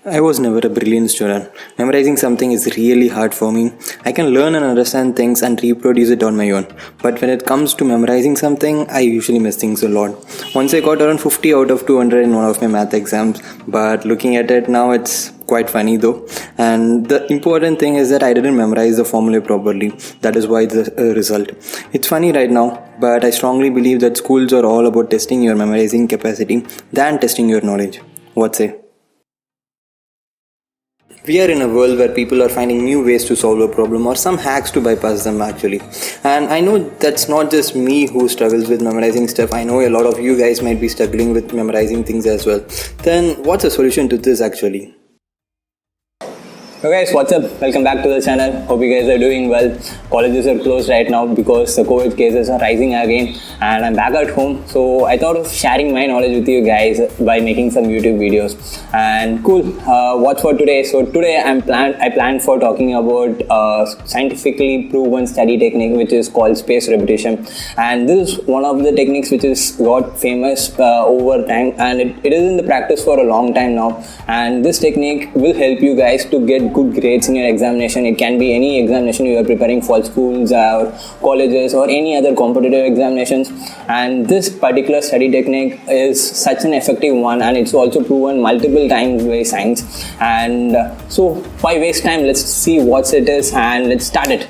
I was never a brilliant student. Memorizing something is really hard for me. I can learn and understand things and reproduce it on my own. But when it comes to memorizing something, I usually miss things a lot. Once I got around 50 out of 200 in one of my math exams, but looking at it now, it's quite funny though. And the important thing is that I didn't memorize the formula properly. That is why the result. It's funny right now, but I strongly believe that schools are all about testing your memorizing capacity than testing your knowledge. What say? We are in a world where people are finding new ways to solve a problem or some hacks to bypass them actually. And I know that's not just me who struggles with memorizing stuff. I know a lot of you guys might be struggling with memorizing things as well. Then what's the solution to this actually? So guys, what's up? Welcome back to the channel. Hope you guys are doing well. Colleges are closed right now because the COVID cases are rising again and I'm back at home. So I thought of sharing my knowledge with you guys by making some YouTube videos. And cool, what's for today? So today I planned for talking about scientifically proven study technique which is called spaced repetition. And this is one of the techniques which is got famous over time, and it is in the practice for a long time now. And this technique will help you guys to get good grades in your examination. It can be any examination you are preparing for, schools or colleges or any other competitive examinations. And this particular study technique is such an effective one, and it's also proven multiple times by science. And so why waste time? Let's see what it is and let's start it.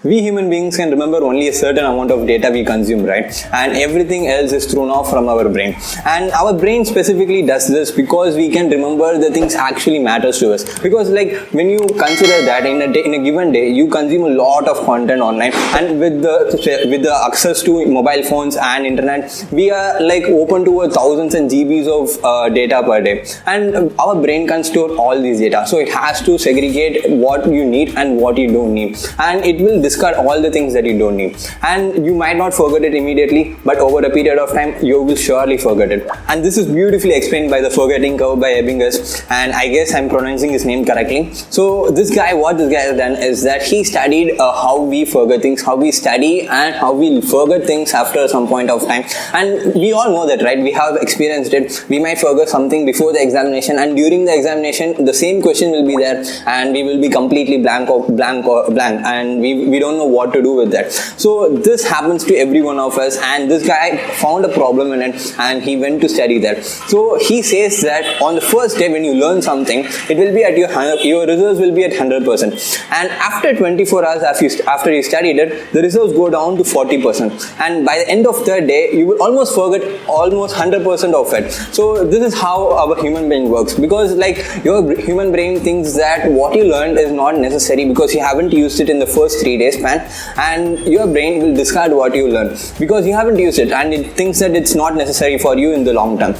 We human beings can remember only a certain amount of data we consume, right? And everything else is thrown off from our brain. And our brain specifically does this because we can remember the things actually matters to us. Because like when you consider that in a given day, you consume a lot of content online, and with the access to mobile phones and internet, we are like open to thousands and GBs of data per day. And our brain can store all these data. So it has to segregate what you need and what you don't need. And it will discard all the things that you don't need, and you might not forget it immediately, but over a period of time you will surely forget it. And this is beautifully explained by the forgetting curve by Ebbinghaus, and I guess I'm pronouncing his name correctly. So what this guy has done is that he studied how we forget things, how we study and how we forget things after some point of time. And we all know that, right? We have experienced it. We might forget something before the examination, and during the examination the same question will be there and we will be completely blank, and we don't know what to do with that. So this happens to every one of us, and this guy found a problem in it and he went to study that. So he says that on the first day when you learn something, it will be at your results will be at 100%, and after 24 hours after you studied it, the results go down to 40%, and by the end of the day you will almost forget almost 100% of it. So this is how our human brain works, because like your human brain thinks that what you learned is not necessary because you haven't used it in the first 3 days span, and your brain will discard what you learn because you haven't used it, and it thinks that it's not necessary for you in the long term.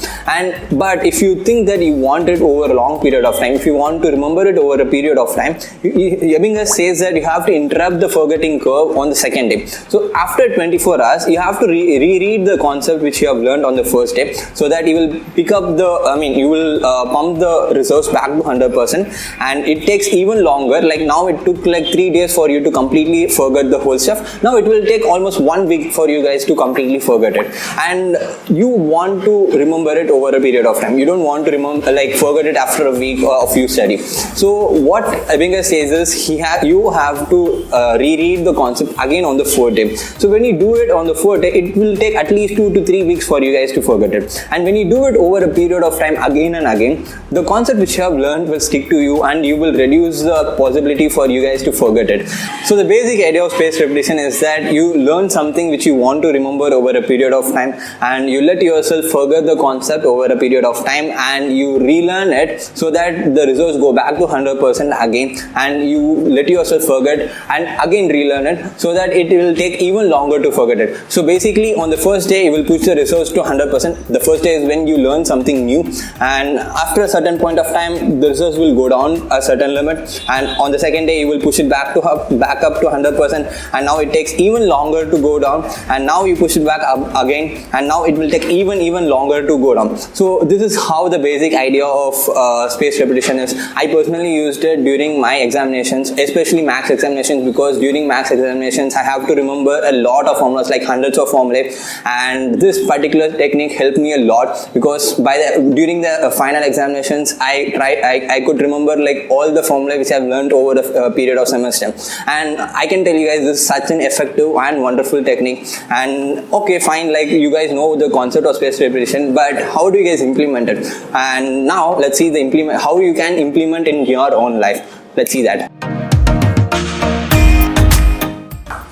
But if you think that you want it over a long period of time, if you want to remember it over a period of time, Ebbinghaus says that you have to interrupt the forgetting curve on the second day. So after 24 hours you have to reread the concept which you have learned on the first day, so that you will pick up you will pump the reserves back to 100%, and it takes even longer. Like now it took like 3 days for you to completely forget the whole stuff. Now it will take almost 1 week for you guys to completely forget it, and you want to remember it over a period of time. You don't want to forget it after a week of you study. So what Ebbinghaus says is you have to reread the concept again on the 4th day. So when you do it on the 4th day, it will take at least 2 to 3 weeks for you guys to forget it. And when you do it over a period of time again and again, the concept which you have learned will stick to you, and you will reduce the possibility for you guys to forget it. So the basic idea of spaced repetition is that you learn something which you want to remember over a period of time, and you let yourself forget the concept over a period of time, and you relearn it so that the results go back to 100% again, and you let yourself forget and again relearn it so that it will take even longer to forget it. So basically on the first day you will push the results to 100%. The first day is when you learn something new, and after a certain point of time the results will go down a certain limit, and on the second day you will push it back up to 100%, and now it takes even longer to go down, and now you push it back up again, and now it will take even longer to go down. So this is how the basic idea of spaced repetition is. I personally used it during my examinations, especially maths examinations, because during maths examinations I have to remember a lot of formulas, like hundreds of formulae, and this particular technique helped me a lot, because during the final examinations I could remember like all the formulae which I've learned over the period of semester. And I can tell you guys, this is such an effective and wonderful technique. And okay, fine, like you guys know the concept of spaced repetition, but how do you guys implement it? And now let's see how you can implement in your own life. Let's see that.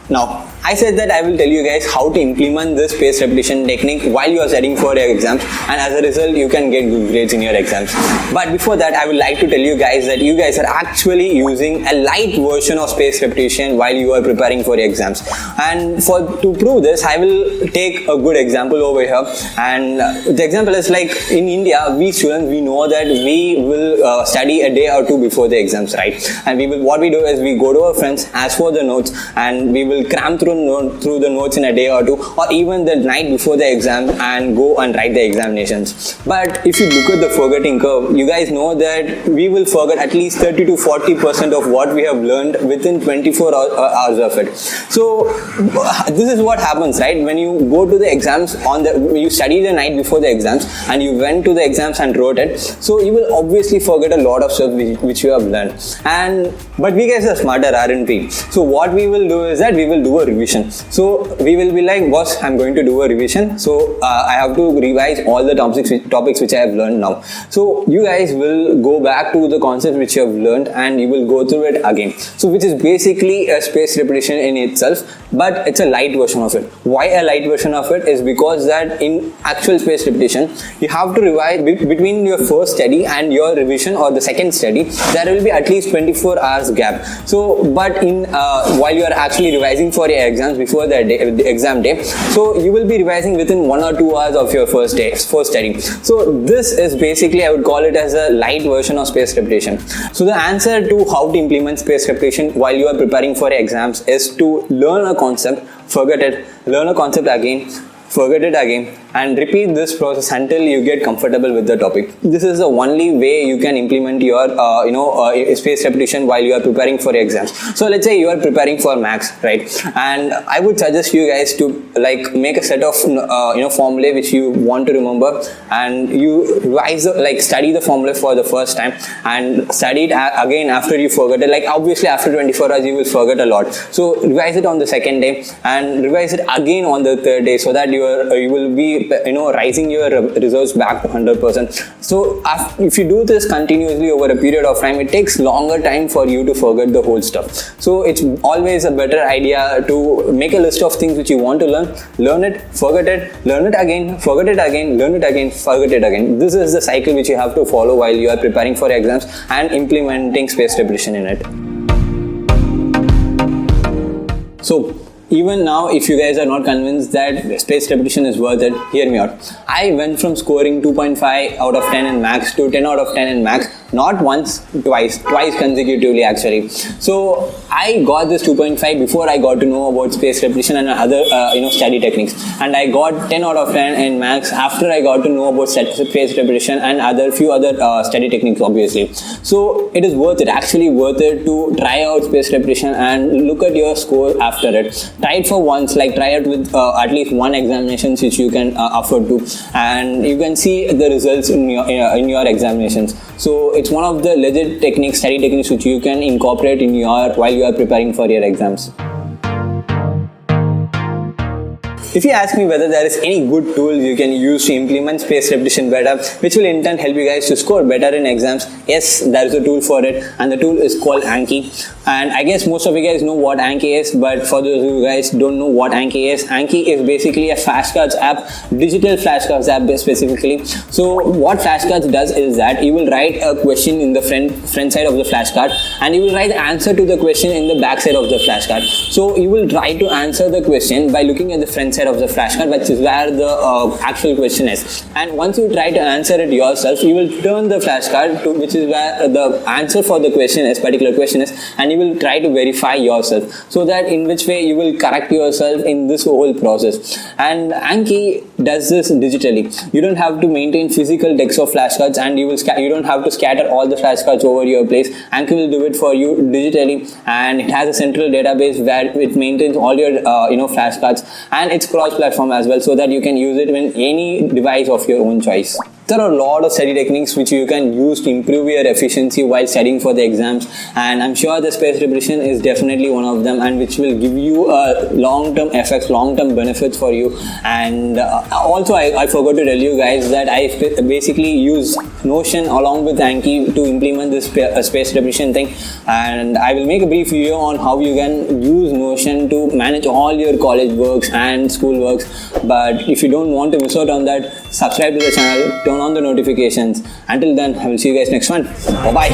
Now, I said that I will tell you guys how to implement this spaced repetition technique while you are studying for your exams, and as a result you can get good grades in your exams. But before that, I would like to tell you guys that you guys are actually using a light version of spaced repetition while you are preparing for your exams. And to prove this, I will take a good example over here. And the example is like in India, we students, we know that we will study a day or two before the exams, right? And what we do is we go to our friends, ask for the notes, and we will cram through the notes in a day or two, or even the night before the exam, and go and write the examinations. But if you look at the forgetting curve, you guys know that we will forget at least 30 to 40% of what we have learned within 24 hours of it. So this is what happens, right? When you go to the exams you study the night before the exams, and you went to the exams and wrote it, so you will obviously forget a lot of stuff which you have learned. But we guys are smarter, aren't we? So what we will do is that we will do a revision. So we will be like, boss, I'm going to do a revision, so I have to revise all the topics which I have learned now. So you guys will go back to the concepts which you have learned, and you will go through it again. So which is basically a spaced repetition in itself, but it's a light version of it. Why a light version of it is because that in actual spaced repetition, you have to revise between your first study and your revision or the second study. There will be at least 24 hours gap. So but while you are actually revising for your exams before the exam day, so you will be revising within 1 or 2 hours of your first study. So this is basically, I would call it as a light version of spaced repetition. So the answer to how to implement spaced repetition while you are preparing for exams is to learn a concept, forget it, learn a concept again, forget it again, and repeat this process until you get comfortable with the topic. This is the only way you can implement your spaced repetition while you are preparing for exams. So let's say you are preparing for maths, right? And I would suggest you guys to like make a set of formulae which you want to remember, and you study the formula for the first time and study it again after you forget it. Like obviously after 24 hours you will forget a lot, so revise it on the second day and revise it again on the third day, so that you will be rising your results back to 100%. So if you do this continuously over a period of time, it takes longer time for you to forget the whole stuff. So it's always a better idea to make a list of things which you want to learn it, forget it, learn it again, forget it again, learn it again, forget it again. This is the cycle which you have to follow while you are preparing for exams and implementing spaced repetition in it. So even now, if you guys are not convinced that spaced repetition is worth it, hear me out. I went from scoring 2.5 out of 10 in maths to 10 out of 10 in maths, not once, twice consecutively actually. So I got this 2.5 before I got to know about spaced repetition and other study techniques, and I got 10 out of 10 in maths after I got to know about spaced repetition and few other study techniques obviously. So it is worth it, actually worth it to try out spaced repetition and look at your score after it. Try it for once, try it with at least one examination which you can afford to, and you can see the results in your examinations. So it's one of the legit study techniques which you can incorporate while you are preparing for your exams. If you ask me whether there is any good tool you can use to implement spaced repetition better, which will in turn help you guys to score better in exams, yes, there is a tool for it, and the tool is called Anki. And I guess most of you guys know what Anki is, but for those of you guys don't know what Anki is basically a flashcards app, digital flashcards app specifically. So what flashcards does is that you will write a question in the front side of the flashcard, and you will write the answer to the question in the back side of the flashcard. So you will try to answer the question by looking at the front side of the flashcard, which is where the actual question is. And once you try to answer it yourself, you will turn the flashcard to which is where the answer for the particular question is, and you will try to verify yourself, so that in which way you will correct yourself in this whole process. And Anki does this digitally. You don't have to maintain physical decks of flashcards, and you don't have to scatter all the flashcards over your place. Anki will do it for you digitally, and it has a central database where it maintains all your flashcards, and it's cross-platform as well, so that you can use it in any device of your own choice. There are a lot of study techniques which you can use to improve your efficiency while studying for the exams, and I'm sure the spaced repetition is definitely one of them, and which will give you long-term effects, long-term benefits for you. And also I forgot to tell you guys that I basically use Notion along with Anki to implement this spaced repetition thing, and I will make a brief video on how you can use Notion to manage all your college works and school works. But if you don't want to miss out on that, subscribe to the channel, turn on the notifications. Until then, I will see you guys next one. Bye bye.